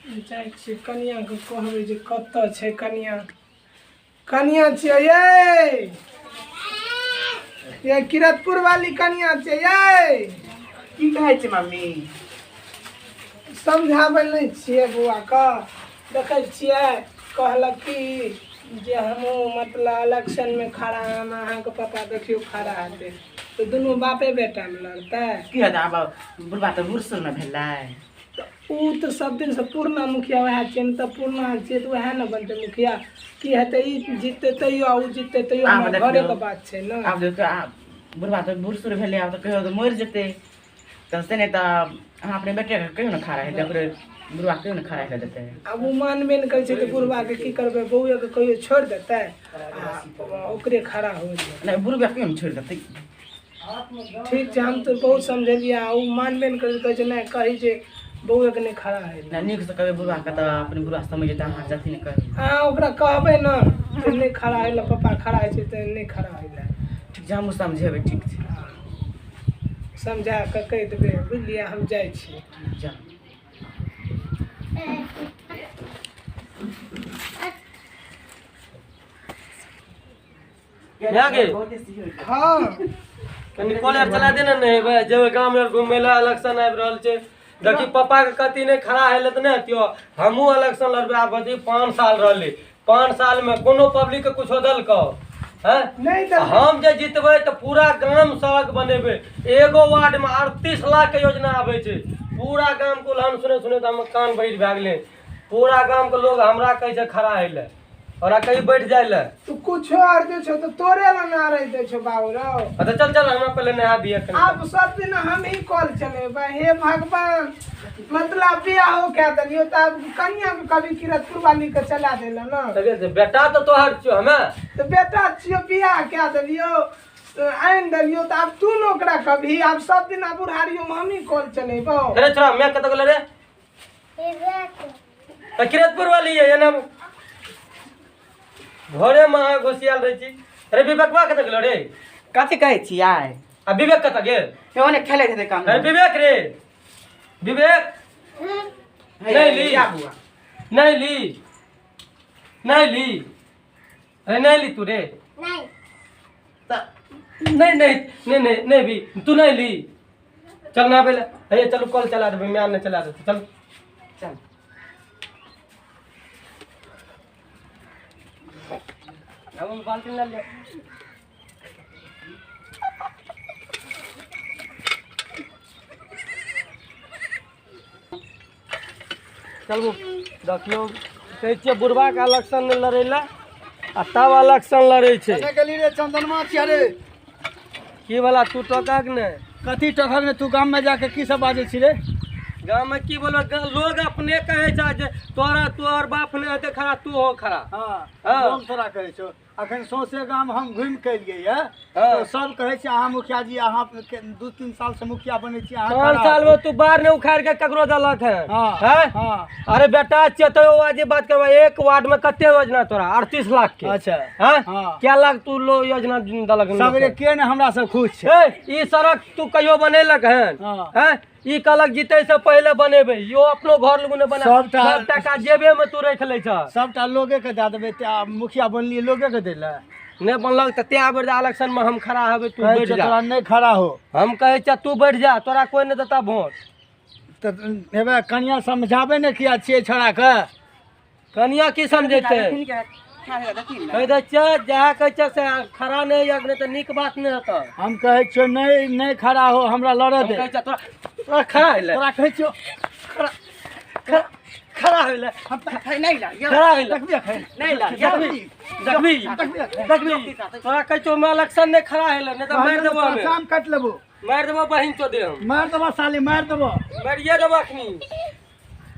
जाइ छियै कनियाके कहबै जे कतऽ छै कनिया। कनिया छियै ये किरतपुर वाली कनिया छियै ये। की कहै छै मम्मी? समझाबै नहि छियै बौआके। देखै छियै कहलक कि जे हमहूँ मतलब इलेक्शनमे खड़ा हम अहाँके पापा देखियौ खड़ा हेतै तऽ दुनू बापे बेटामे लड़तै। की हेतै आब बुढ़बा तऽ बूढ़ सूढ़ ने भेलै। ओ तऽ सब दिन से पूर्णा मुखिया वएह छियै ने, तऽ पूर्णा छियै तऽ वएह ने बनतै मुखिया। की हेतै ई जीततै तैयो ओ जीततै तैयो हमरा घरेके बात छै ने। आब देखियौ बुढ़बा तऽ बूढ़ सूढ़ भेलै, आब तऽ कहियो तऽ मरि जेतै। तऽ से नहि तऽ अहाँ अपने बेटेके कहियो ने खड़ा हेतै, ओकरे बुढ़बा कहियो ने खड़ा हेतै देतै। आब ओ मानबे नहि करै छै तऽ बुढ़बाके की करबै, बौएके कहियो छोड़ि देतै आ ओकरे खड़ा हो जेतै। नहीं बुढ़बा कहियो ने छोड़ि देतै। ठीक छै हम तऽ बहुत समझेलियै, ओ मानबे नहि करै, कहै छै नहि कही जे बौएके नहीं खड़ा है। नहीं नीक से कहबै बुढ़बाके तऽ अपने बुढ़बा समझ जेतै, अहाँ जथी नहीं कहबै। हाँ ओकरा कहबै ने जे नहीं खड़ा है पापा खड़ा है तऽ नहीं खड़ा है। ठीक छै हमहूँ समझेबै। ठीक छै समझा कऽ कहि देबै बुझलियै। हम जाइ छी जा। हाँ कनी कॉलेज चला दे ना। नहीं जब गाँव में घूमे ला इलेक्शन आबि रहल छै, देखी पापा के कति नहीं खड़ा है तो नहीं त्यो हमहू इलेक्शन लड़बे। आब बदी 5 साल रहले, 5 साल में कोनो पब्लिक के कुछ दलको है नहीं तो हम जे जीतबे तो पूरा गांव सड़क बनेबे। एगो वार्ड में 38 लाख के योजना आवे छै। पूरा गांव को हम सुने सुने तो हम कान बैठ भए गेले। पूरा गांव के लोग हमरा कहे छै खड़ा है ले और कहीं बैठ जाए ले। तू कुछ और दे छो तो तोरे ला ना रह दे छो बाबू रो। अच्छा चल चल हम पहले नहा दिए। अब सब दिन हम ही कॉल चलेबे। हे भगवान मतलब बियाह हो क्या दलियो तब कन्या के कभी किरतपुर वाली के चला देला ना। बेटा तो तोहर छियो हमें तो बेटा छियो बियाह क्या दलियो आइन दलियो तो अब तू नोकरा कभी अब सब दिन बुढ़ारियो में हम ही कॉल चलेबो। अरे छोरा मैं कत गेल रे? किरतपुर वाली है ना घरे में अहाँ घुसियाल रही छी। अरे विवेकवा कत गेलो रे? कथी कहै छियै? आ विवेक कत गेल? ओने खेले थे काम। अरे विवेक रे विवेक नहीं ली क्या हुआ? नहीं ली नहीं ली। अरे नहीं ली तू रे? नहीं नहीं नहीं नहीं नहीं नहीं भी तू नहीं ली। चल ना पहले अरे चलो कॉल चला दे, मैं आने चला देता। चल चल अब बाल्टी ला ले। चलू देखियो कहै छियै बुढ़बा के इलेक्शन लड़ै ला आ तब इलेक्शन लड़ै छै। गली रे चंदनमा छिया रे। की वाला तू टका के ने कथी टखर में तू गांव में जाके की सब बाजे छी रे? गाँव में की बोलो लोग अपने कहे छै जे तोरा तोहर बाप ने हेते खड़ा तू हो खड़ा। हाँ हम तोरा कहै छौ अखन सौंसे गांव हम घूम के एलियै है हाँ। तो सब कहै छै अहाँ मुखिया जी अहाँ 2-3 साल से मुखिया बनै छी अहाँ 5 साल में तू बाहर ने उखाड़ के ककरो दलक है? हाँ हैं? हाँ अरे बेटा चेतो आज बात करबा। एक वार्ड में कते योजना तोरा? 38 लाख के। अच्छा हैं? हाँ। क्या लाख तू लो योजना दलक? सबरे के ने हमरा से खुश छै। ई सड़क तू कहियो बनेलक हन? हाँ। हैं? ई कहलक जीते से पहले बनेबे। यो अपनो घर लोग ने बना सबटा- सब टका जेबे में तू रख ले छ। सबटा लोगे के दे देबै ते मुखिया बनलियै लोगे के देला। नहीं बनलक त ते आबर इलेक्शन में हम खड़ा हेबे तू कहै बैठ छै जा। तोरा नहीं खड़ा हो हम कहे छ तू बैठ जा, तोरा कोई नहीं देता वोट। तो हेबे कनिया समझाबे ने किया छियै छोड़ा के। कनिया की समझेते? कह दे छ जहाँ कह छ से खड़ा नहीं या नहीं तो निक बात नहीं होता। हम कहै छियौ नहीं नहीं खड़ा हो हमरा लड़े हम दे। कहे छ तोरा तोरा खड़ा है ले तोरा कहै छियौ खड़ा है ले हम नहीं ला खड़ा है ले देखबी अखन नहीं ला देखबी देखबी तोरा कह छो मैं इलेक्शन नहीं खड़ा है ले नहीं तो मार देबो हमें। काम काट लेबो मार देबो बहिन चो दे हम मार देबो साली मार देबो। मारिए देबो अखनी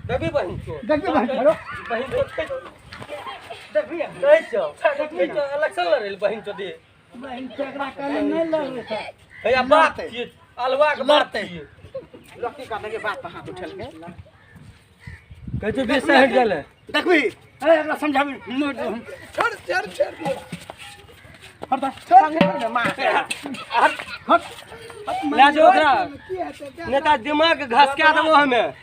देखबी बहिन चो देखबी भाई करो बहिन चो देखबी कह छो देखबी चो इलेक्शन लड़े बहिन चो दे बहन केकरा कहले नहीं लड़े छै। भैया बात छिए अलवा के बात छिए। लड़की काटने के बाद हाथ उठल के कह छो बीच से हट गेले देखबी ए एकरा समझाबी मोड़ दे हम छोड़ छोड़ छोड़ हट संगे मार हट ले जो ओकरा की हेतै नेता दिमाग घसका देबो हमें।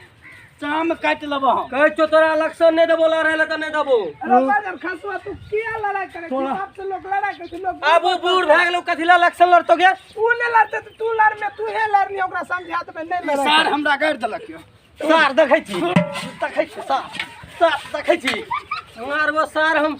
चाम काट लेबो हम। कहै छो तोरा इलेक्शन नहीं देबो लड़े ले त नहीं देबो। अरे बाजार खसुआ तू किया लड़ाई करे बाप से लोग लड़ाई करे लोग अब बूढ़ भए गेलौ कथि ला इलेक्शन लड़तो गे। ऊ ने लड़ते तो तू लड़ में तू हे लड़नी ओकरा समझात में नहीं लड़ाई सार हमरा गाड़ देलक यो। सार देखै छी सार देखै छी मारबो सार हम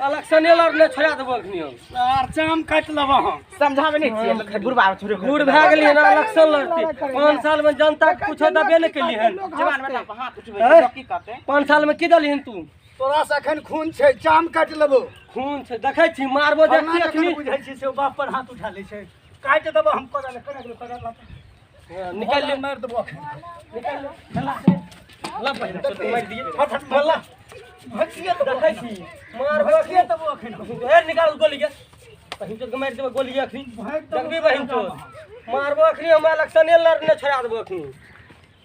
इलेक्शन लड़ने छोड़ा देबो अखनी हम। सार चाम काट लेबो हम। समझावे नहीं छियै बुढ़बा छोरे बूढ़ भए गेलियै ना इलेक्शन लड़ते 5 साल में जनता के कुछो दबे नहीं केली हन। जवान बेटा पर हाथ उठबै छै की करते 5 साल में की दलिहन तू। तोरा से एखन खून छै चाम काट लेबो। खून छै देखै छी मारबो देखी अखनी बुझै छी से बाप पर हाथ उठा लै छै। काट देबो हम कोदा ले निकाल ले मार देबो। निकाल ले ला पहले तो मार दिए फट मल्ला भकिया तो देखै छी मारबो भकिया देबो अखन। ए निकाल गोली के बहिन चोद के मार देबो गोली अखनी देखबी बहिन चोद मारबो अखनी हम इलेक्शन लड़ने छोड़ा देबो अखनी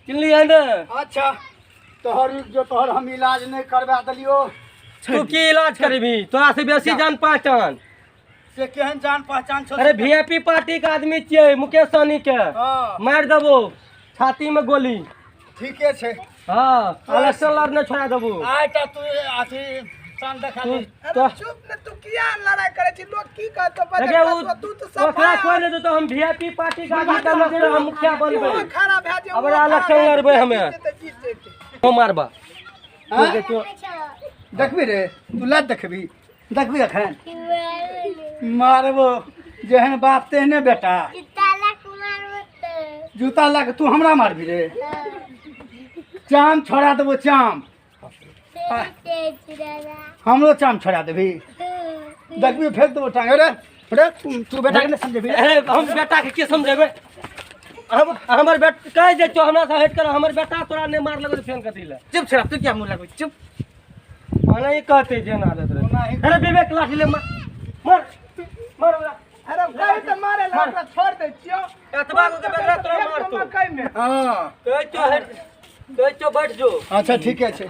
चिल्ली है ना। अच्छा तोहर जो तोहर हम इलाज नहीं करवा देलियो तू की इलाज करबी तोरा से बेसी जान पहचान से केहन जान पहचान छौ। अरे वीआईपी पार्टी के आदमी छियै मुकेश सहनी के हां मार देबो छाती में गोली। ठीके छै। हां इलेक्शन लड़ने छोड़ा देबो। आइटा तू अथी चांद देखा दे। अरे चुप न तू किया लड़ाई करे छी लोग की कहतो लगे बाजार तू तो सब ओकरा कोई नहीं तो हम वीआईपी पार्टी का आदमी के हम मुखिया बनबै। खराब है जे अब इलेक्शन लड़बै हमे हम मारबा हाँ? तो देखबी रे तू लाज देखबी देखबी अखन मारबो जेहन बाप तेहने बेटा। जूता लग तू हमरा मारबी रे। चाम छोड़ा देबो चाम हमरो चाम छोड़ा देबी। देखबी फेंक देबो टांग रे रे तू बेटा के नहीं समझेबी। अरे हम बेटा के समझेबै हम हमर बेटा कह दे तो हमरा से हट कर हमर बेटा तोरा नहीं मार लगो फेन कथि ले। चुप छरा तू क्या मुंह लगबै चुप। ओना ही कहते जे ना दे अरे विवेक लाठी ले मार मार मार ओकरा। अरे कहीं तो मारे ला ओकरा छोड़ दे छियो एतबा को के बेटा तोरा मार तो कहीं में हां कह तो हट कह तो बैठ जो। अच्छा ठीके छै।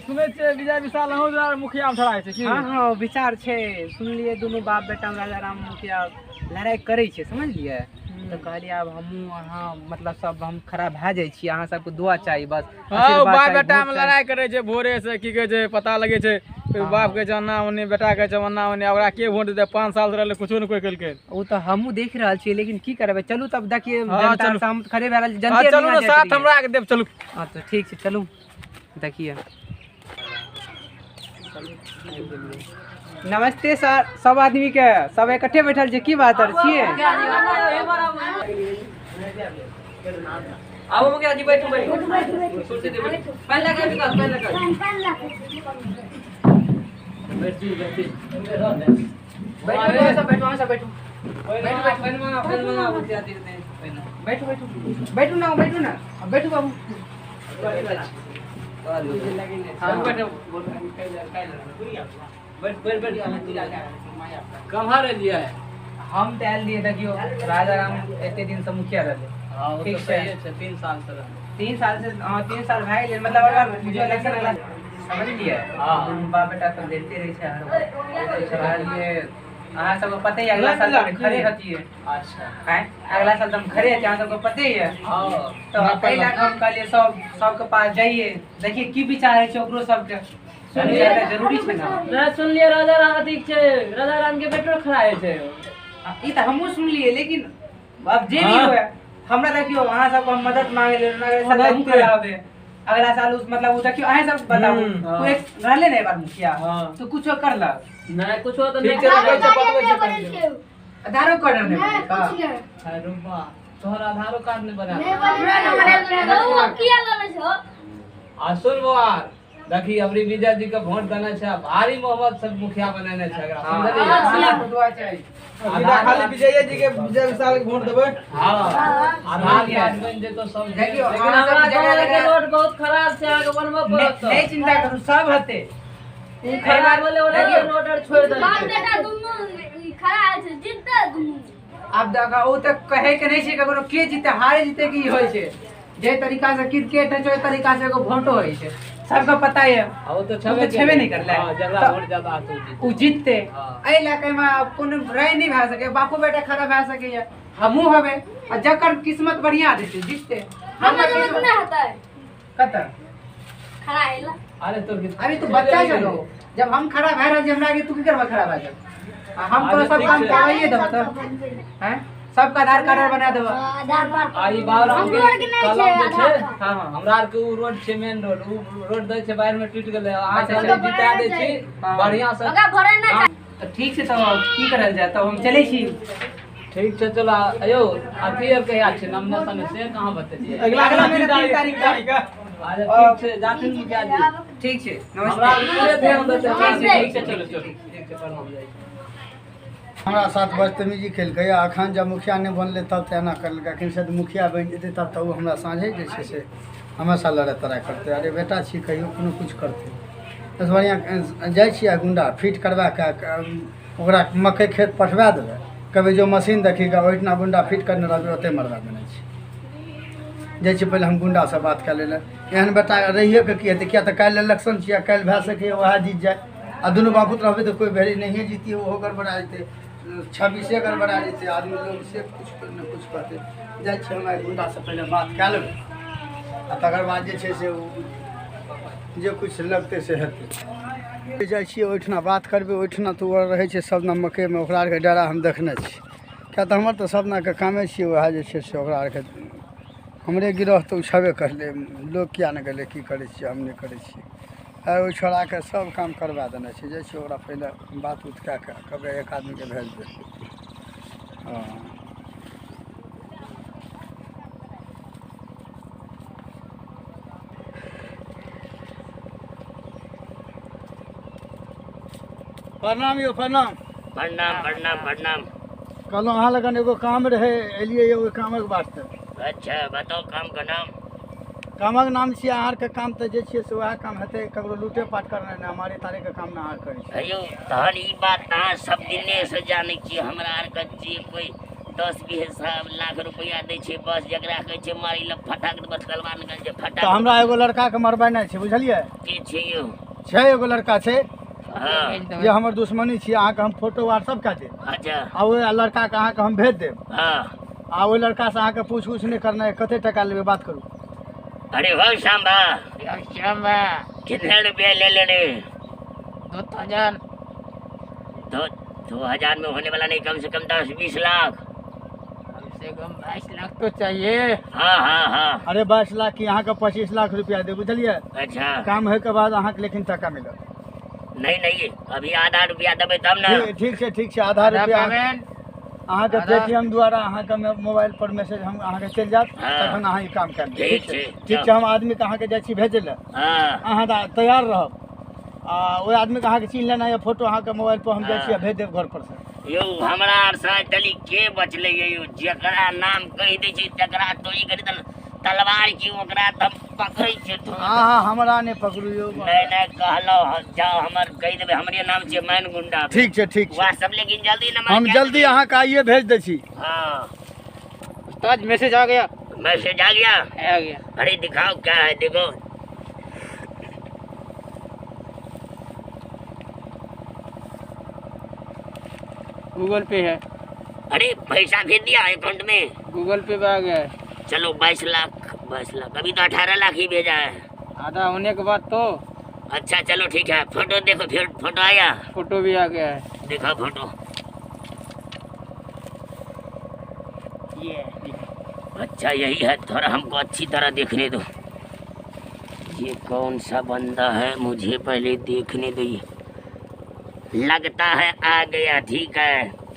सुनै छियै विजय विशाल अहूँ मुखिया में ठहराय छै की। हाँ हाँ विचार छै सुनलिए दोनों बाप बेटा में राजा राम मुखिया लड़ाई करे छै समझलिए। तो कहलिए अब हमहूँ अहाँ मतलब सब हम खड़ा भए जाइ छी अहाँ सबके दुआ चाही बस। हाँ बाप बेटा में लड़ाई करे छै भोरे से की कहे छै पता लगे छै बाप के जन्ना ओने बेटा के जमाना ओने ओकरा के वोट दे 5 साल से रहले कुछो नहीं कोई केलकै। वो तो हमहूँ देख रहल छियै लेकिन की करबै चलू तब देखिए हाँ, जनता चलू। से हम खड़े भए रहल छी, हाँ जनते चलू ना साथ हमरा के देब चलू। हाँ तो ठीक छै चलू देखिए। नमस्ते सर सब आदमी के सब इकट्ठे बैठल छै की बात आर छियै। आओ मुखिया जी बैठो बैठो कुर्सी दे बैठो पहले लगा विकास पहले लगा बैठ बैठो सब बैठो बैठू ना बैठू बाबू। कहाँ रे लिया है हम तो आयल दिए देखियो राजा राम एते दिन से मुखिया रहे। ठीक छै 3 साल से 3 साल से हाँ 3 साल भए गेल मतलब अगर जो इलेक्शन वाला समझलिए। हाँ बाप बेटा सब देखते रहे छै हर लिए अहाँ सबको पते ही अगला साल हम खड़े हतिए। अच्छा अगला साल हम खड़े हतिए अहाँ सबको पते ही है। तो पहला हम कहलिए सबके पास जाइए देखिए की विचार है छै ओकरो सबके जरूरी छै ना। सुन लिए राजा राम अधिक छै राजा राम के बेटो खड़ा है छै। ई तो हमहूँ सुनलिए लेकिन अब जे भी हुए हमरा देखियो अहाँ सबको हम मदद मांगे ले हम करावे अगला साल उस मतलब वो देखियो अहाँ सब बताबू तू एक रहले ने एक बार मुखिया तो कुछो कर ला नहीं कुछो तो ठीक नहीं है बतबै छै आधारो कार्ड ने का अरे वाह तोहर आधारो कार्ड नहीं बना आ सुन बार देखी अबरी विजय जी के वोट देना छै भारी मोहब्बत सब मुखिया बनाने छै एकरा समझलिए। खाली विजय जी के विजय विशाल के वोट देबै। हां आधार कार्ड बन जे तो सब देखियो लेकिन अहाँ सब हमरा जगह गांव के जगह रोड बहुत खराब छै आगे बनबो पड़त। नहीं चिंता करू सब हते खराब बोले ओला रोड और छोड़ दे अब देखा वो तो कहे के नहीं छै ककरो के जीते हारे जीते की होय छै जे तरीका से क्रिकेट है ओय तरीका से एगो वोटो होय छै सबको पता है। वो तो छेबे नहीं करले हां जगह वोट ज्यादा आतो उ जीतते ए इलाके में कोनो राय नहीं भए सके बापो बेटा खड़ा भए सके हमहू हवे आ जकर किस्मत बढ़िया देते जीतते हमरा जरूरत नहीं होता है कत खड़ा है ला अरे तो अभी तू बच्चा छलो जब हम खड़ा भए रहल हमरा आगे तू की करबा खड़ा भए जा हम तो सब काम करवाइए देब त हैं सबका आधार कार्ड बना देब आधार कार्ड आई बार हम लोग के नहीं कलम जे छै छै हां हमरा आर के उ रोड छै मेन रोड उ रोड दै छै बाहर में टूट गेलै अहाँ सब जिता दै छी बढ़िया से ओकरा भरे ना तो ठीक से तो की करल जाए तब हम चले छी ठीक छै चलो अयो अथी आर कहिया छै नॉमिनेशन से कहां बतेलिए अगला महीने 3 तारीख का अरे ठीक छै जातिन मुखिया जी ठीक छै हमरा नमस्ते पूरे ध्यान देते ठीक छै चलो चलो ठीक छै प्रणाम जाय हमरा साथ बदतमीजी केलकै अखन जब मुखिया नहीं बनलै तब तऽ एना करलकै अखन से मुखिया बनि जेतै तब तऽ ओ हमरा साँझे जे छै से हमेशा लड़ाइ तड़ाइ करतै अरे बेटा छी कहियो कोनो कुछ करतै बस बढ़िआँ जाइ छियै गुंडा फिट करबा कऽ ओकरा मकइ खेत पठवा देबै कहबै जो मशीन देखिके ओहिठिना गुंडा फिट करने रहबै ओतहि मरवा देने छी जाइ छी पहिले हम गुंडासँ बात कऽ लै लए एहन बेटा रहिए के की हेतै किया तऽ काल्हि इलेक्शन छियै काल्हि भए सकैए वएह जीत जाए आ दुनू बापूत रहबै तऽ कोई भेरी नहिए जीतिए ओहो गड़बड़ा जेतै 26 गड़बड़ा जेतै आदमी लोग से कुछ न कुछ करतै जाइ छी हम गुंडासँ पहिले बात कऽ लेबै आ तकर बाद जे छै से जे कुछ लगतै से हेतै जाइ छियै ओहिठिना बात करबै ओहिठिना तऽ ओ रहै छै सबदिना मकइमे ओकरा आरके डेरा हम देखने छी किया तऽ हमर तऽ सबदिनाके कामे छियै वएह जे छै से ओकरा आरके हमरे गिरह तऽ ओ छेबे करलै लोग किया नहि गेलै की करै छियै हम नहि करै छियै आ ओहि छोड़ाके सब काम करवा देने छै जाइ छियै ओकरा पहिले बात उत कए कऽ कहबै एक आदमीके भेज दे हँ प्रणाम यौ प्रणाम प्रणाम प्रणाम प्रणाम कहलहुँ अहाँ लगन एगो काम रहै एलियै एगो कामक वास्ते अच्छा बताओ काम का नाम कामक नाम छियै अहाँके काम तऽ जे छियै से वएह काम हेतै ककरो लूटे पाट करनाइ नहि हमारे तारेके काम नहि अहाँ करै छियै अयो तहन ई बात अहाँ सब दिने से जानै छियै हमरा आर के जे कोई 10-20 लाख रुपया दै छै बस जकरा कहै छै मारी ल फटाक बचकलवा निकल जे तऽ फटाक हमरा एगो लड़काके मरबेनाइ छै बुझलियै के छै यो छै एगो लड़का छै हाँ जे हमर दुश्मनी छियै अहाँके हम फोटो व्हाट्सअप कए देब अच्छा आ ओहि लड़काके अहाँके हम भेज देब हाँ आ ओहि लड़कासँ अहाँके पूछ उछ नहीं करना है कते टका लेबै बात करू अरे हो शाम्बा कितने रुपया ले ले रे 2000 2000 में होने वाला नहीं कम से कम 10-20 लाख कम से कम 22 लाख तो चाहिए हाँ हाँ हाँ अरे 22 लाख की अहाँके 25 लाख रुपया दे बुझलियै अच्छा काम होइके बाद अहाँके लेकिन टका मिलत नहीं नहीं अभी आधा रुपया देबै तब ना ठीक छै आधा रुपया पेमेंट अहाँके पेटीएम द्वारा अहाँके मोबाइल पर मैसेज हम अहाँके चलि जायत हाँ। तखन अहाँ ई काम कए लेब ठीक छै ठीक छै हम आदमीके अहाँके जाइ छी भेजै लए हाँ अहाँ तैयार रहब आ ओहि आदमीके अहाँके चिन्ह लेना यऽ फोटो अहाँके मोबाइल पर हम जाइ छी आ भेज देब घर पर से यो हमरा आर साथ तली के बचले यो जेकरा नाम कहि दै छै तकरा तो ई करी तलवार की ओकरा तब पकड़ै छै तो हाँ हमरा नहि पकड़ू यौ नहीं कहलो जाओ हमर कहि देबै हमरे नाम छै मैन गुंडा ठीक छै व्हाट्सएप लेकिन जल्दी नंबर हम जल्दी अहाँके आइए भेज दै छी हाँ उस्ताद मैसेज आ गया मैसेज आ गया आ गया अरे दिखाओ क्या है देखो गूगल पे है अरे पैसा भेज दिया अकाउंट में गूगल पे आ गया है चलो 22 लाख अभी तो 18 लाख ही भेजा है आधा होने के बाद तो अच्छा चलो ठीक है फोटो देखो फिर फोटो आया फोटो भी आ गया है देखो फोटो ये अच्छा यही है थोड़ा हमको अच्छी तरह देखने दो ये कौन सा बंदा है मुझे पहले देखने दो ये लगता है आ गया ठीक है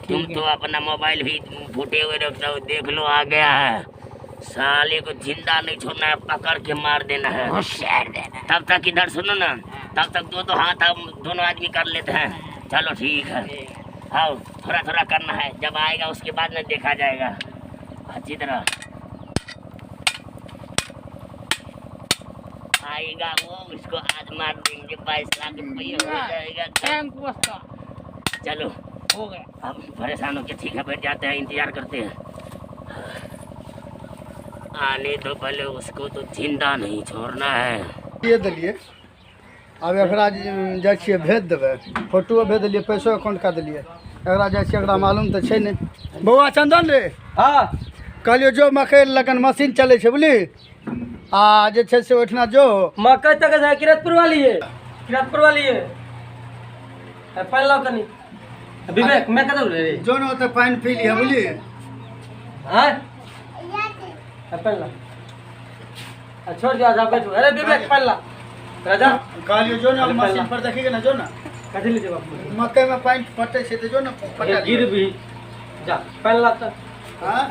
तुम तो अपना मोबाइल भी फूटे हुए रखते हो देख लो आ गया है साले को जिंदा नहीं छोड़ना है पकड़ के मार देना है तब तक इधर सुनो ना तब तक दो हाथ हम दोनों आदमी कर लेते हैं चलो ठीक है आओ थोड़ा थोड़ा करना है जब आएगा उसके बाद में देखा जाएगा अच्छी तरह आएगा वो उसको आज मार देंगे 22 लाख रुपये हो जाएगा थैंक दोस्तों चलो हो गया अब परेशान होके ठीक है बैठ जाते हैं इंतजार करते हैं आने तो पहले उसको तो जिंदा नहीं छोड़ना है ये दिलिए अब एकरा जाइ छियै भेज देबै फोटो भेज देलिए पैसो अकाउंट कऽ देलिए एकरा जाइ छियै एकरा मालूम तऽ छै नहि बौआ चंदन रे हाँ कहलियो जो मकई लगन मशीन चले छे बुझली आ जे छे से ओठना जो मकई तक है किरतपुर वाली है, किरतपुर वाली है। पानी लाओ कनी विवेक मैं कदम रे जो न होते पानी पी लिया बुझली। हां पानी ला छोड़ दिया जा बैठो। अरे विवेक पानी ला राजा। कहलियो जो न मशीन पर देखिए ना जो न कथी ले जब मकई में पानी पटे छे तो जो न पटा गिर भी जा पानी ला त हां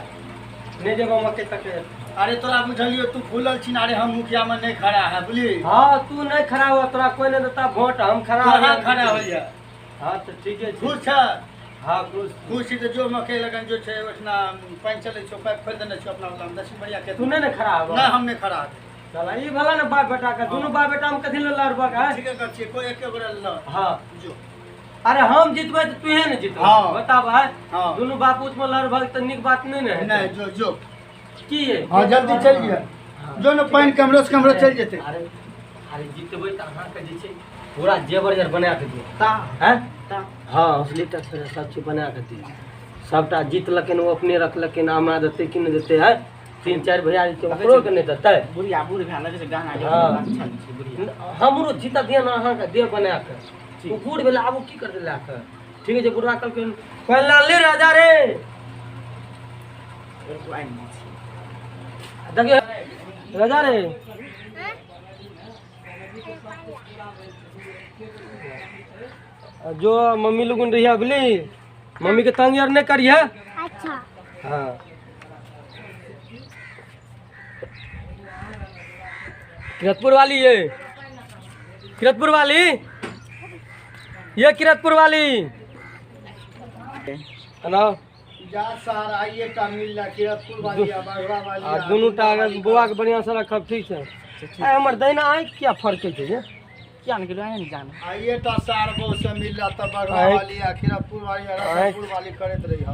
नहीं जब मकई तक है। अरे तोरा बुझलियो तू फूलल छी अरे हम मुखिया में नहीं खड़ा है बुझली। हां तू नहीं खड़ा हुआ तोरा कोई नहीं देता वोट हम खड़ा कहां खड़ा हो जा। हां तो ठीक है खुश छ। हां खुश खुश छी तो जो मकई लगन जो छे ओठना पानी चले छो पाइप खोल देने छो अपना वाला 10 बढ़िया के तू नहीं खड़ा हुआ ना हम नहीं खड़ा है। चला ई भला ना बाप बेटा का दोनों बाप बेटा हम कथि ले लड़बा का ठीक है कर छी कोई एक गोरा ल। हां जो अरे हम जीतबे तो तू ही नहीं जीतबे। हाँ। बताब है हाँ। दोनों बाप उसमें लड़बा तो निक बात नहीं है। नहीं जो जो की है हां जल्दी चल गया जो न पानी कमरे से कमरे चल जेते। अरे अरे जीतबे त अहां के जे छै पूरा जेवर जर बना के दियो ता हैं ता हां असली त सब चीज बना के दियो। सबटा जीत लकिन वो अपने रख लकिन हमरा देते कि नहीं देते है 3-4 भैया के ओकरो के नहीं देते बुढ़िया बूढ़ भए लगे छै गाना हाँ। अच्छा छै बुढ़िया। हमरो जीता दिया ना अहां के देह बना के तू बूढ़ भेला आबू की कर देला के ठीक है जे बुढ़वा कल के कोई लाल ले राजा रे देखिए राजा रे जो मम्मी लोगन रहिया बोली मम्मी के तंग यार नहीं करिए। अच्छा हाँ किरतपुर वाली ये किरतपुर वाली ये किरतपुर वाली हेलो जा सार आइए ता मिल ला किरतपुर वाली आ बागरा वाली आ दोनों टा बुआ के बढ़िया से रखब ठीक है। आ हमर दैना आइ क्या फर्क है जे क्या नहीं किलो नहीं जाना आइए ता सार बो से मिल ला ता बागरा वाली आ किरतपुर वाली आ रतनपुर वाली करत रही ह।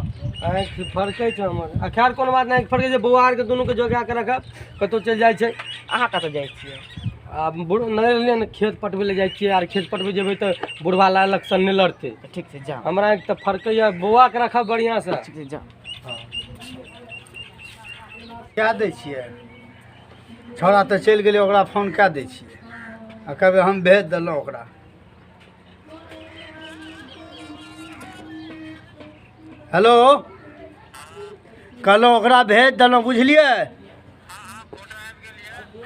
आइ फर्क है हमर आ खैर कोनो बात नहीं फर्क है जे बुआ आर के दोनों के जोगा के रखब कतो चल जाय छै। अहाँ कतऽ जाइ छियै आ बुढ़ नहीं ने खेत पटबे ले जाय छियै आर खेत पटबे जेबै त बुढ़वा ला इलेक्शन नहीं लड़ते ठीक छै जा हमरा एक त फर्क है बुआ के रखब बढ़िया से ठीक छै जा। क्या दै छियै छौड़ा तऽ चलि गेलै ओकरा फोन कए दै छियै आ कहबै हम भेज देलहुँ ओकरा। हेलो कहलहुँ ओकरा भेज देलहुँ बुझलिए।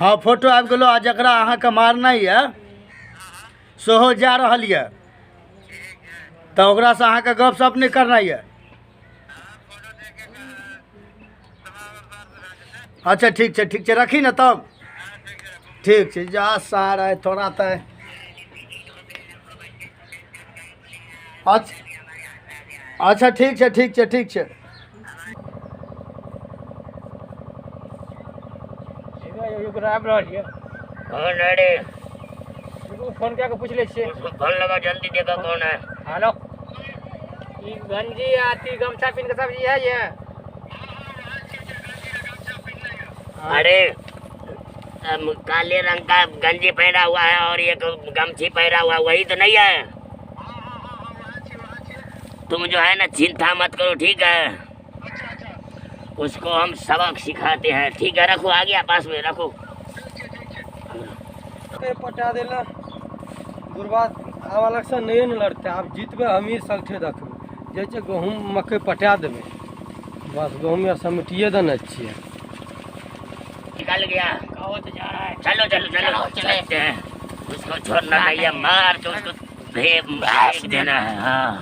हाँ फोटो आबि गेलो आ जकरा अहाँके मारनाइ यऽ सेहो जा रहल यऽ तऽ ओकरासँ अहाँके गपशप नहि करनाइ यऽ। अच्छा ठीक छै रखी ने तब ठीक छै जा सार आइ तोरा तऽ अच्छा ठीक छै। आबि रहल छियै कौन है रे? फोन कए के पूछ लै छियै। उसको फोन लगा जल्दी देखो कौन है। हेलो ई गंजी आती गमछा पिन के सब है ये अरे काले रंग का गंजी पहना हुआ है और ये गमछी पहना हुआ वही तो नहीं है? तुम जो है ना चिंता मत करो ठीक है। उसको हम सबक सिखाते हैं ठीक है। रखो आ गया पास में रखो। पटा देला गुरबात आब इलेक्शन नहीं न लड़ते आप जीतबे हमीर सलठे रखबे जैसे गहूँम मकई पटा देबे बस गहूँम या समेटिए देने छियै। निकल गया चलो चलते हैं। उसको छोड़ना नहीं है मार के उसको भेज देना है। हाँ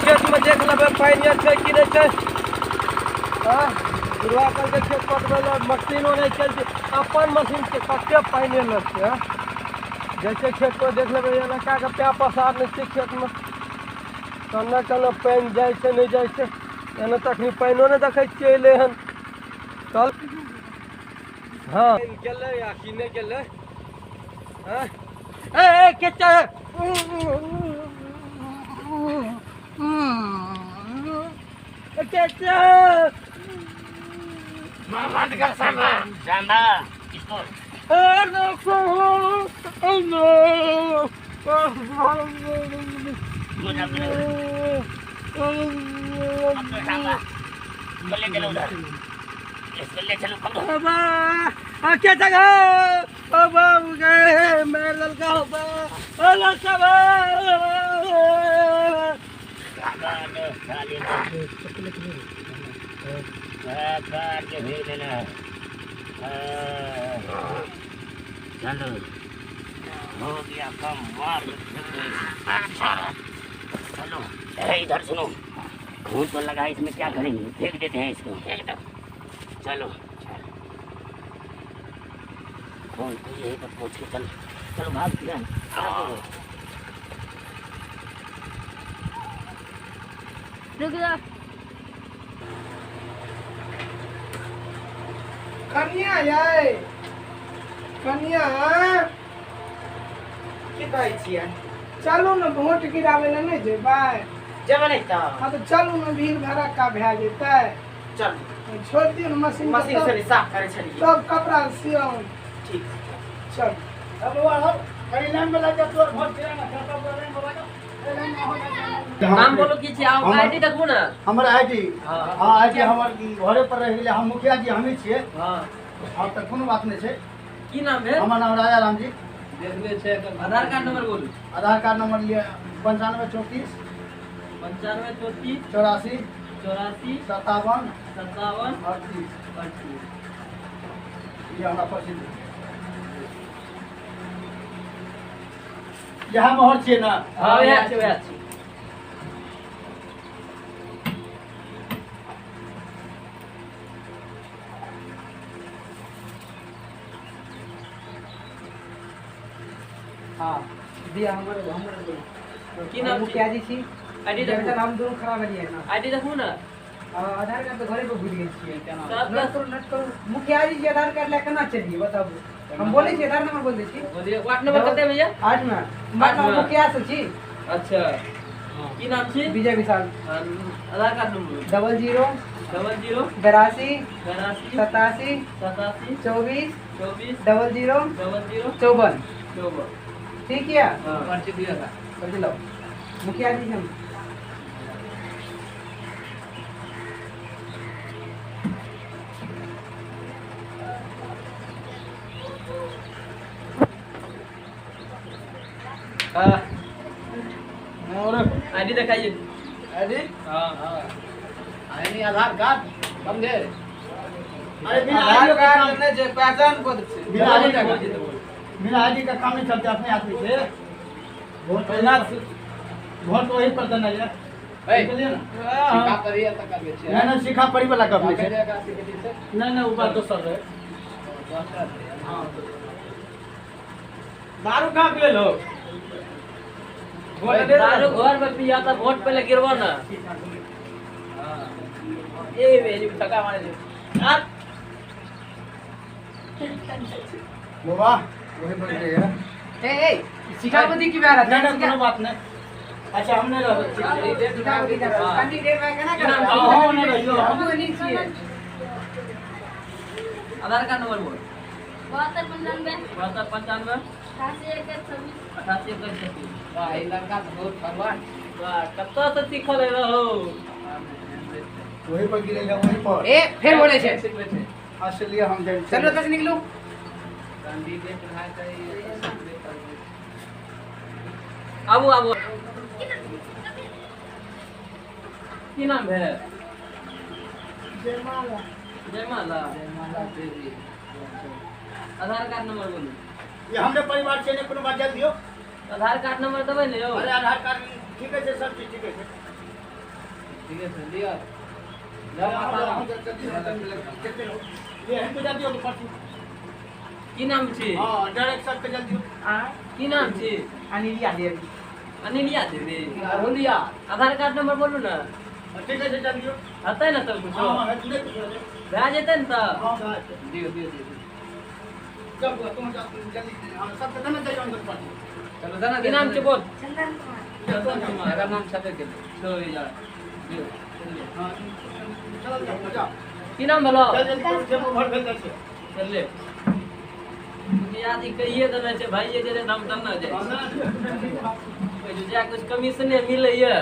खेत में देख लेबै पानि छै कि नहीं छै। गुरुआ कल के खेत पटबै ला मशीनो नहीं चलती अपन मशीन के कते पानि लगते जैसे खेत को देख लेबै इलाका के प्या पसार नहीं छै खेत में कन्ना कन्ना पानि जाइ छै नहीं जाइ छै एने तखनी पानिओ नहीं देखै छियै अयलै हन कल। हाँ गेलै या कि नहीं गेलै ए के सांबा इसको ले चलो उधर, इसको ले चलो पकड़ो। क्या जगह मैं लड़का चलो हो गया कम मार। चलो इधर सुनो, खून तो लगा, इसमें क्या करेंगे, फेंक देते हैं इसको, फेंक दो। चलो खून तो यही पर पहुँच के चलो, चलो भाग गया। रुक जा। कन्या याय कन्या की कहै छियै? चलू ने वोट गिरावे ले नहीं जेबै? जेबै नहीं तो हाँ तो चलू ने, भीड़ भड़क्का भए जेतै। चल छोड़ दियौ ने मशीन मशीन से साफ करे छलिए। सब कपड़ा सियौ। ठीक चल नाम बोलो की छी, आओ आईडी देखू ना। हमर आईडी हाँ आईडी हमर घरे पर रह गेलै। हम मुखिया जी हमी छियै। हां अब तक कोनो बात नहीं छै। की नाम है? हमर नाम राजा राम जी। देखले छै, आधार कार्ड नंबर बोलू। आधार कार्ड नंबर लिए 95 34 95 34 84 84 57 57 38। 38। ये हमरा प्रसिद्ध यहाँ मोहर छियै ना? हां वएह छै, वएह छै। हाँ दिया हमर की नाम मुखिया जी छी। आईडी जब देखू, हम दोनों खराब है ना। आईडी देखू ना। आधार कार्ड तो घरे पे भूल गए छियै। क्या नाम? सब नट करू। मुखिया जी के आधार कार्ड ले केना चलिए बताबू? हम बोले छी आधार नंबर बोल दै छी। बोलिए वार्ड नंबर कते भैया? 8 में वार्ड नंबर मुखिया से छी। अच्छा की नाम छी? विजय विशाल। आधार कार्ड नंबर 00 00 82 82 87 87 24 24 00 00 54। 54। ठीक है हां पर्ची दिया था। कर लो मुखिया जी हम। और आईडी दिखाइए। आईडी हां आईडी आधार कार्ड समझे? अरे आधार कार्ड नहीं छै, पहचान पत्र छै। बिना आईडी का काम नहीं चलते अपने आदमी से। वोट तो वही पर देना है। निकलिए ना। सिखा करिए त कर छै। नहीं सिखा पड़ी वाला कब नहीं है। नहीं ऊपर दोसर रहे। दारू कहाँ पिए लो? दारू घर में पिया था, वोट पहले गिरवा ना। ये मेरी ठगा मारे दे। बाबा वही पर गए हैं। ए शिखावती की बात है। नहीं कोनो बात नहीं। अच्छा हमने शिखावती का कैंडिडेट में केना कर? हां नहीं रहियो हम नहीं छियै। आधार कार्ड नंबर बोल। 72 72 95 88 26 88 26। वाह ये लड़का बहुत भगवान। वाह कब से सीखल रहो? वही पर गिरेगा वही पर। ए फिर बोले छे। इसलिए हम चलो तक निकलो। कैंडिडेट है आबू आबू। की नाम है? जयमाला जयमाला देवी। आधार कार्ड नंबर बोलू। ये हमरे परिवार से ने कोनो बात जल्दी दियो। आधार कार्ड नंबर दबे ले हो। अरे आधार कार्ड ठीक है सब चीज ठीक है। ठीक है सर दिया। ये हमको जल्दी दियो पर्ची। की नाम छी? हां डायरेक्ट सब के जल्दी दियो। की नाम छी? अनिलिया देवी। अनिलिया देवी। अरुलिया। आधार कार्ड नंबर बोलू ना। ठीक है जल्दी दियो। हतै ना सब कुछ? हां है तुझे भए जेतै न त? हां दियो दियो दियो। सब तुम जल्दी हम सब के देना चाहिए उनको पर्ची। चलो जाना। की नाम छी बोल? चंदन कुमार चंदन कुमार। अगर नाम छपे के लो यार। दियो। हां चलो जाओ। की नाम बोलो? जल्दी जल्दी भर भेज दे। चल ले। याद कहिए देना छै भाई ये जे हम तन्ना जाय जे कुछ कमीशने मिले ये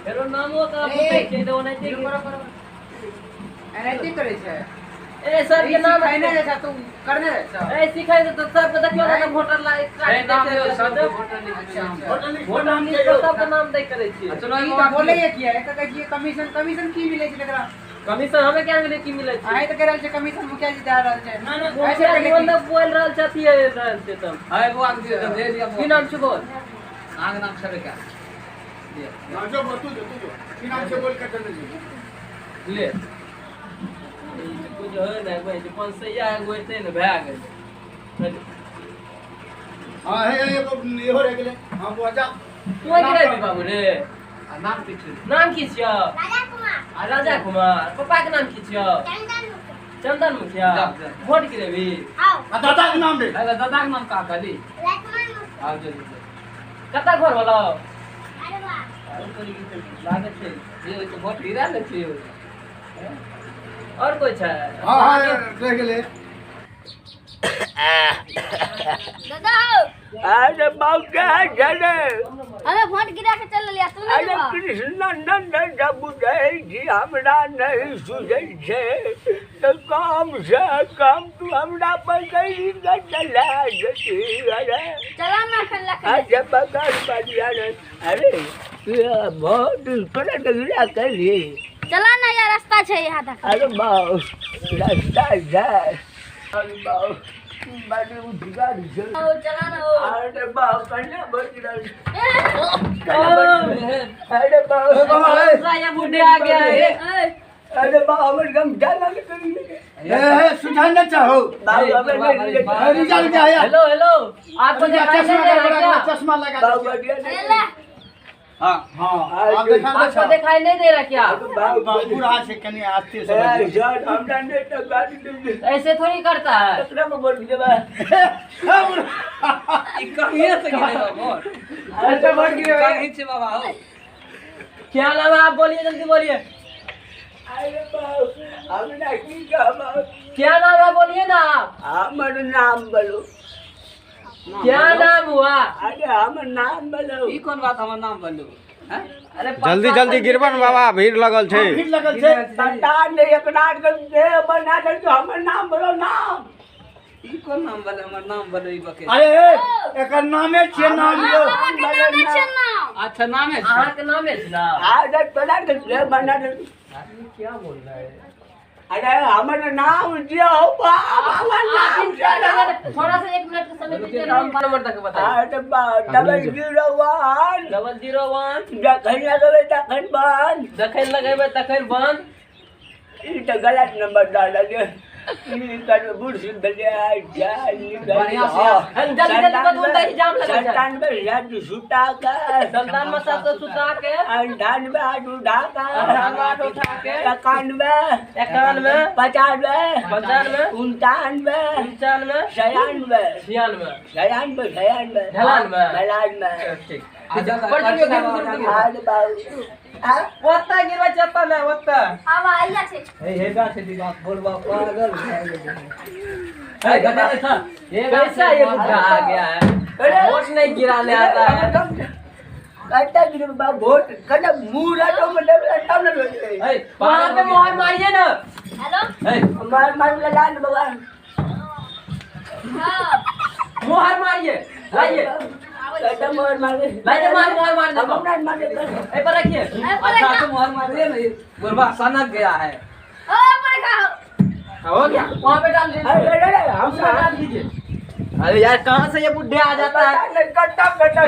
फेरो नामो त पूछै छै त ओनाइते एनाइते करे छै ए सर के नाम है ना जैसा तू करने ए सिखाई तो सब के देखियो ना वोटर ला नाम दियो सब वोटर लिस्ट वोटर हम सब के नाम दे करे छी चलो ई का बोले ये किया है त कहिए कमीशन की मिले छै एकरा कमीशन हमें क्या मिले की मिले छै आइ त कह रहल छै कमीशन मुखिया जी दे रहल छै ना ना ऐसे पहले बोल रहल छथि रहल छै तब हाय वो आग दियो दे दिया की नाम छै बोल आग नाम छबे का जो बतू की नाम से बोल कर दे ले कुछ हो ना कोई 500 गोइते न भए गेल हां हे ये हो रे गेले हां बुआ तू गिरे भी बाबू रे नाम पीछे नाम की छियो राजा कुमार राजा कुमार पापा के नाम की छियो चंदन मुखिया वोट गिरेबी आओ दादा के नाम दे अरे दादा के नाम का कली लक्ष्मण मुखिया आओ जल्दी कता घर वाला अरे वाह लागत छै ये तो वोट गिरा ले छी और कोई छै हां हां रह गेले दादा हो अरे बाबू क्या चले हमें वोट गिरा के चल लिया तू अरे नहीं कृष्ण नंदन बुझे जी हमरा नहीं सुझे छे तो काम से कम तू हमरा पर कहीं न चला जती अरे चला ना खेल लख अरे बगर बढ़िया ने अरे ये बहुत थोड़ा डगरा कर लिए चला ना यार रास्ता छै यहाँ तक अरे बाबू रास्ता जाए अरे बाबू बड़ी उठगाड़ी चल ओ चला ना ओ अरे बाबू कन्या बढ़ रही ए, अरे बाबू राजा बुड्ढे आ गया है ए, अरे बाबू हम गम जाना नहीं ए सुझाना चाहो बाबू हमें रिजल्ट क्या है हेलो हेलो आपको दिखाई नहीं दे रहा क्या चश्मा लगा बाबू बढ़िया ए, नहीं ले हां आप दिखा आपको दिखाई नहीं दे रहा क्या बाबू रहा से कनी आते से यार हम जाने तो गाड़ी दे ऐसे थोड़ी करता है कितना में बोल दिया बा कहिए से गिरे वोट ऐसे वोट गिरे कहीं से बाबा हो क्या नाम है आप बोलिए जल्दी बोलिए अरे बाबू हमने की कहा क्या नाम है बोलिए ना आप हमर नाम बोलो क्या नाम हुआ अरे हमर नाम बोलो ई कौन बात हमर नाम बोलू हैं अरे जल्दी जल्दी गिरबन बाबा भीड़ लगल छै भीड़ लगल छै सरकार ने एक नाट कर दे बना दे तो हमर नाम बोलो नाम ई कौन नाम बोले हमर नाम बोले ई बके अरे एकर नामे छियै नाम लो बाबा के नाम छै ना अच्छा नाम है अहाँ के नाम है ना आज बना दे बना दे आदमी क्या बोल रहा है अरे हमर नाम दियो हमर नाम थोड़ा सा 1 मिनट का समय दीजिए ना नंबर तक बताइए अरे डबल 01 001 जखन लगबे तखन बंद जखन लगेबै तखन बंद ई तो गलत नंबर डाल दे ई कर बुढ़ से दले बढ़िया से हम जल्दी जल्दी बतून दे जाम लगा जाए 97 याद सुता का 97 सात सुता के 98 आठ उठा का 98 आठ उठा के 91 91 95 95 99 95 96 96 96 ठीक आजा अरे बाबू ओत्ता गिरवा चत्ता ना ओत्ता अब आइया छै हे गा से दी बात बोलबा पागल है गधा था ये कैसा ये बुढ़ा आ गया है वोट नहीं गिराने आता है कटा गिरे बाबू वोट कटा मुरा तो मतलब तब न है वहां पे मोहर मारिए ना हेलो है मार लाल भगवान हां मोहर मारिए लाइए कटा मोहर मार लाइए मोहर मार दो मार ए पर रखिए अच्छा तो मोहर मार दिए ना बोलबा सनक गया है ओ पर का हो गया वहां पे डाल दीजिए अरे हम डाल दीजिए अरे यार कहां से ये बुड्ढे आ जाता है कटा कटा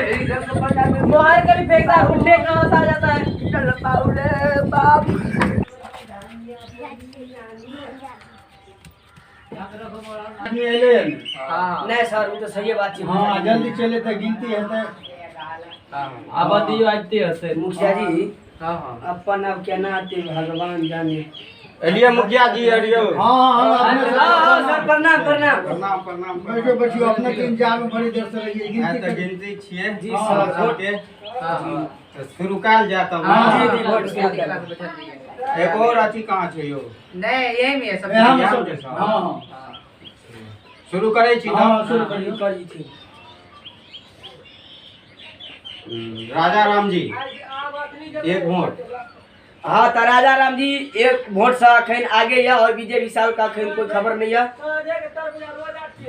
मोहर कभी फेंकता है बुड्ढे कहां से आ जाता है चल बाबू रे बाप आदमी एले हां नहीं सर वो तो सही बात है हां जल्दी चले त गिनती हेतै आबादी आते हते मुखिया जी हां हां अपन अब केना ते भगवान जाने एलिए मुखिया जी एलियो हां हम सर प्रणाम प्रणाम प्रणाम प्रणाम बैठो बैठो अपने के इंतजार में बड़ी देर से रहिए गिनती तो गिनती छिए जी सर वोट के हां तो शुरू काल जाता हाँ, जी वोट के एक और अथी कहाँ छे यो नहीं यही में है सब हम यहाँ सब जैसा। हां शुरू करे छी हाँ शुरू करी थी। राजा राम जी एक वोट। हाँ तो राजा राम जी एक वोट से अखन आगे या और विजय विशाल का अखन कोई खबर नहीं है।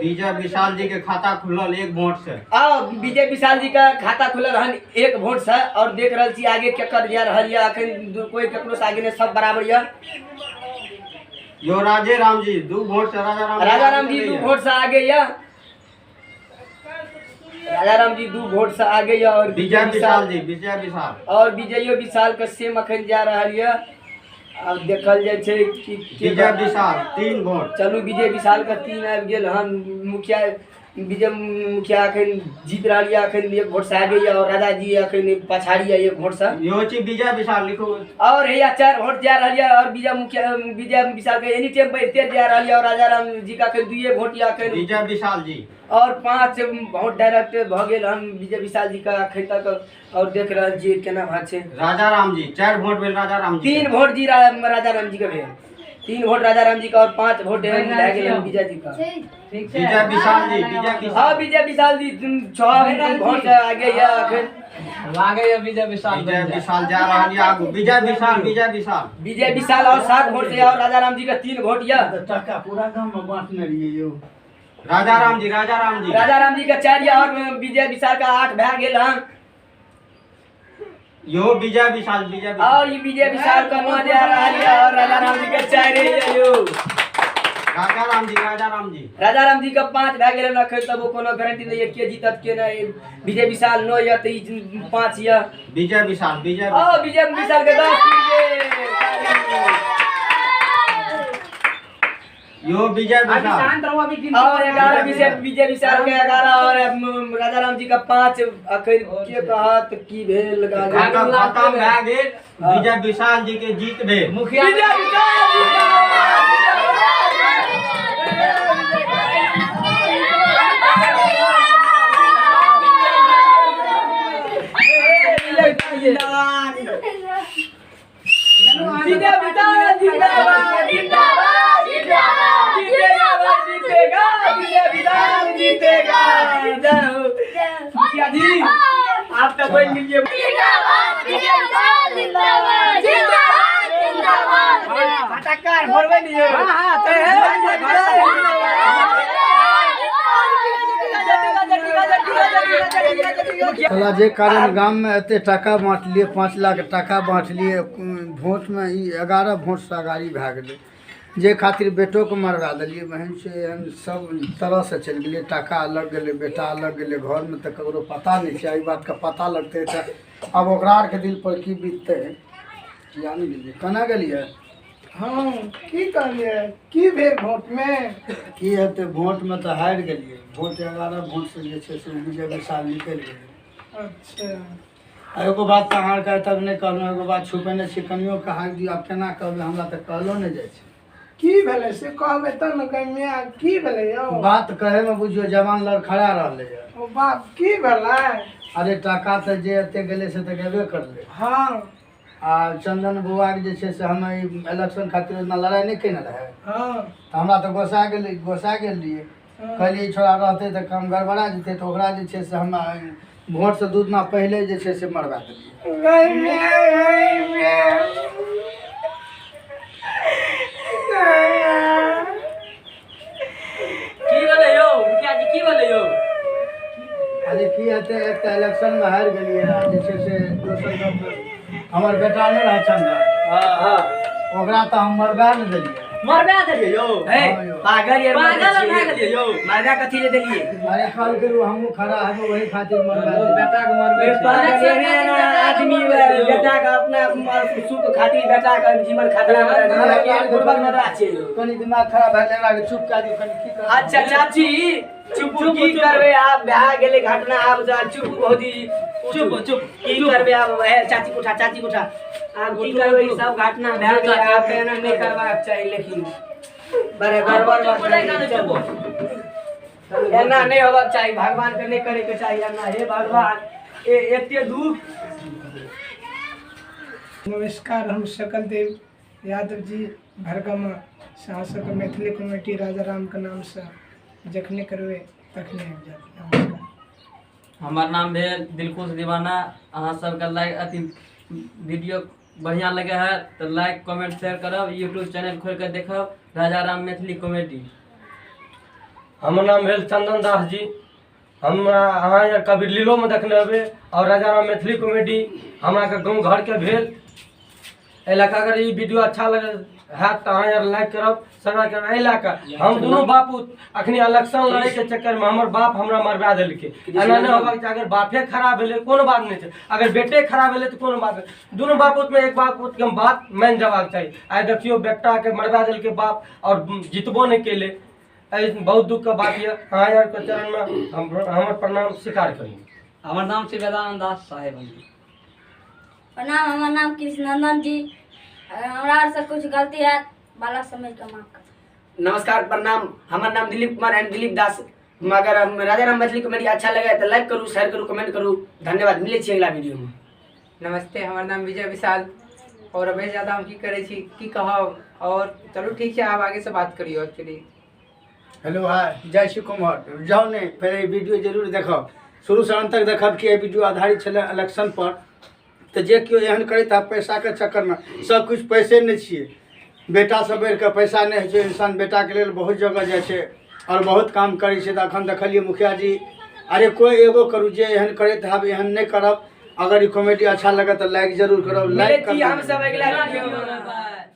विजय विशाल जी के खाता खुलल एक वोट से। विजय विशाल जी का खाता खुलल हन एक वोट से और देख रहल छी आगे केकर जा रहल या अखन कोई केकरो से आगे ने सब बराबर या। यो राजे राम जी 2 वोट से राजा राम जी 2 वोट से आगे या। राजा राम जी 2 वोट से आगे या और विजय विशाल जी विजय विशाल और विजयो विशाल के सेम अखन जा रहल या। अब देखल जाय छै कि विजय विशाल 3 वोट। चलू विजय विशाल का 3 आबि गेल हन। मुखिया विजय मुखिया अखन जीत रहल या अखन 1 वोट से आगे या और राजा जी अखन पछाड़ी या 1 वोट से। यो छी विजय विशाल लिखो। और हैया 4 वोट जा रहल या और विजय विशाल के एनी टाइम बढ़ते जा रहल या और राजा राम जी का अखन 2 वोट या अखन विजय विशाल जी और 5 वोट डायरेक्ट भ गेल हन विजय विशाल जी का अखन तक। और देख रहल छी केना भाग छै। राजा राम जी 4 वोट भेल राजा राम जी 3 वोट जी राजा राम जी के भेल। 3 वोट राजा राम जी का और 5 वोट भए गेल हन विजय जी का। विजय विशाल जी हाँ विजय विशाल जी 6 वोट आगे या अखन लागे है विजय विशाल जा रहल या आगू। विजय विशाल और 7 वोट से और राजा राम जी का 3 वोट या। टका पूरा गांव में बांटने रहिए यो। राजा राम जी राजा राम जी का 4 या और विजय विशाल का 8 भए गेल हन। यो विजय विशाल और ये विजय विशाल का 9 जा रहल या और राजा राम जी का 4 या यो। राजा राम जी का 5 भए गेल हन अखन तब कोनो गारंटी नहीं है के जीतत के नहीं। विजय विशाल 9 या तो 5 या। विजय विशाल के 10 यो विजय विशाल और 11 विजय विशाल के 11 और राजा राम जी का 5 अखन के कहत की भेल खत्म भए गेल। विजय विशाल जी के जीत भेल। मुखिया आपका कोई लीजिए चला जे कारण गांव में एते टका बांट लिए 5 लाख टका बांट लिए वोट में 11 वोट से अगाड़ी भए गेलै। जे खातिर बेटो के मरवा दिलिए बहन से सब तरह से चल गए। टका अलग गए बेटा अलग गए घर में तो ककरो पता नहीं है। बात का पता लगते तो अब ओकरा के दिल पर की बीतते जान गेलिए केना गेलिए। हाँ की कहलिए की भेल वोट में की हेतै वोट में तो हारि गेलिए। वोट 11 वोट से जे छै से विजय विशाल निकलि गेलै। अच्छा एगो बात तो अहाँ के तक नहीं कहलहुँ। एगो बात छुपेने छी कनियो कहा दियो आब केना कहबै हमरा तो कहलो नहीं जाइ छै। की भेलै से कहबै तब न कहिया की भेलै यौ। बात कहे में बुझियो जवान लड़खड़ा रहले है। ओ बात की भेलै। अरे टका तो जे एते गेले से तो गेबे करले। हाँ आ चंदन बुआ के जे छै से हम इलेक्शन खातिर उतना लड़ाई नहीं केने रहे। हाँ तो हमरा तो गोसा गेल रहिए। कहलिए छोड़ा रहते तो काम गड़बड़ा जेते तो ओकरा जे छै से हम वोट से 2 दिन पहले जे छै से मरवा देलिए। अरे की हेतै एक तो इलेक्शन में हारि गेलिए जे छै से दोसर हमर बेटा नहीं रह चंदा ओकरा तो हम मरवा न देलिए। यो पागल यो मरवा कथी ले देलिए। अरे कल करू हमहू खड़ा है वही खातिर मरवा बेटा के मरबे आदमी बेटा का अपना सुख खातिर बेटा का जीवन खतरा में कनी दिमाग खराब है चुप कर दियो कनी की कर। अच्छा चाची चुप की करबे आप भए गेले घटना आप जा चुप भौजी चुप की करबे आप चाची उठा आप की करबे ई सब घटना भए गेले आप एना नहीं करबाक चाहिए। लेकिन बड़े गड़बड़ एना नहीं होबाक चाहिए। भगवान के नहीं करे के चाहिए एना। हे भगवान एते दुख। नमस्कार हम सकल देव यादव जी भरगमा शासक मैथिली कमेटी राजा राम के नाम से जखने करबे तखने आबि जायब। नमस्कार। हमार नाम भेल दिलखुश दीवाना। अहाँ सबके लाइक अथी वीडियो बढ़िया लगे है तो लाइक कमेंट शेयर करब। यूट्यूब चैनल खोल के देखब राजा राम मैथिली कॉमेडी। हमर नाम भेल चंदन दास जी। हम अहाँ यार कभी लीलो में देखने हेबै और राजा राम मैथिली कॉमेडी हमरा के गाँव घर के भेल। एहि लए कऽ अगर ई वीडियो अच्छा लगे हैत तऽ अहाँ यार लाइक करब सब्सक्राइब करब। एहि लए कऽ हम दुनू बापू अखनी इलेक्शन लड़ै के चक्कर में हमर बाप हमरा मरबा देलकै। एना नहि होबाक चाही। अगर बापे खराब भेलै कोनो बात नहि छै, अगर बेटे खराब भेलै तऽ कोनो बात नहि। दुनू बापूत में एक बापूत के बात मान जबाक चाही। आइ देखियो बेटा के मरबा देलकै बाप और जितबो नहीं केले। बहुत दुख का बात है। अहाँ यार के चरण में हमर प्रणाम स्वीकार करी। हमार नाम छै वेदानंद दास साहेब। प्रणाम, हमार नाम कृष्णनंदन जी। हमरा से कुछ गलती है बालक समझ के माफ कर। नमस्कार प्रणाम, हमार नाम दिलीप कुमार एंड दिलीप दास। अगर राजा राम मैथिली कॉमेडी अच्छा लगे तो लाइक करू, शेयर करू, कमेंट करू। धन्यवाद। मिले छी अगला वीडियो में। नमस्ते, हमार नाम विजय विशाल और रमेश यादव। हम की करे छी की कहब और चलो ठीक है आप आगे से बात करियो। एक्चुअली हेलो हाय, जय श्री कुमार। जाओ ने पहले वीडियो जरूर देखब, शुरू से अंत तक देखब कि वीडियो आधारित छलै इलेक्शन पर। तो जे केओ एहन करैत है पैसा के चक्कर में, सब कुछ पैसे नहीं छिए। बेटा से बढ़ के पैसा नहीं है। इंसान बेटा के लिए बहुत जगह जाए छै और बहुत काम करे छै। अखन देखलिए मुखिया जी अरे कोई एगो करू जे एहन करैत है एहन नहीं करब। अगर ये कॉमेडी अच्छा लगे तो लाइक जरूर करब। लाइक कर हम सब अगला वीडियो में